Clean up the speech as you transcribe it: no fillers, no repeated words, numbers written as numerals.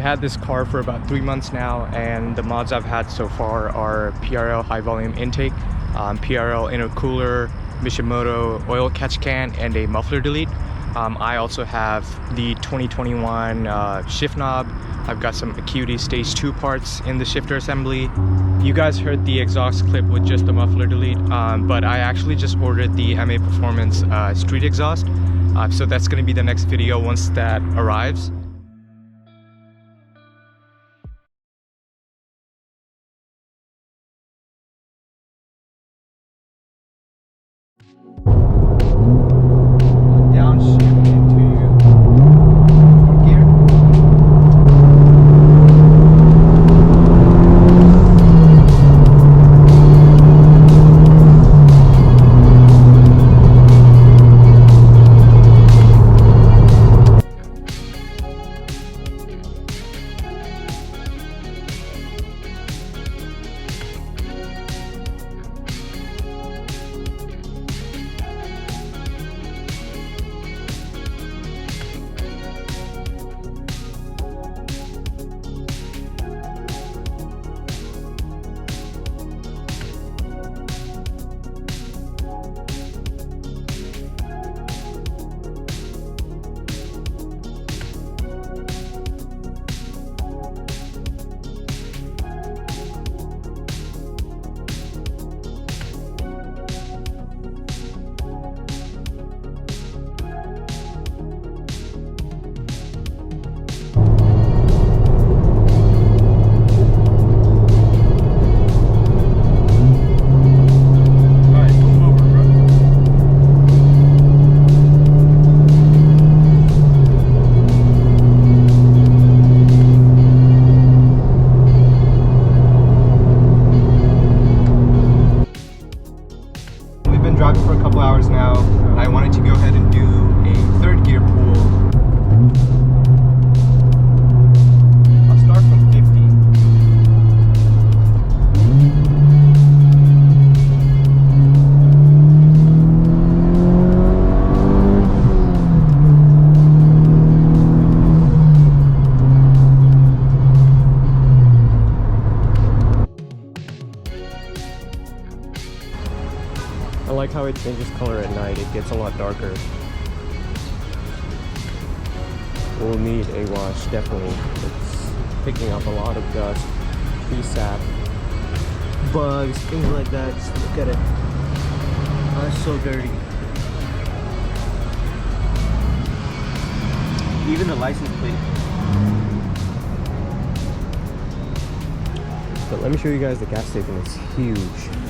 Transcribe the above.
had this car for about 3 months now, and the mods I've had so far are PRL high volume intake, PRL intercooler, Mishimoto oil catch can, and a muffler delete. I also have the 2021 shift knob. I've got some Acuity Stage 2 parts in the shifter assembly. You guys heard the exhaust clip with just the muffler delete, but I actually just ordered the MA Performance street exhaust. So that's going to be the next video once that arrives. Downshift into fourth gear. Driving for a couple hours now. I wanted to go ahead and do a third gear pull. I'll start from 50. I like how it changes color at night. It gets a lot darker. We'll need a wash, definitely. It's picking up a lot of dust, tree sap, bugs, things like that. Just look at it. Oh, it's so dirty. Even the license plate. But let me show you guys the gas station. It's huge.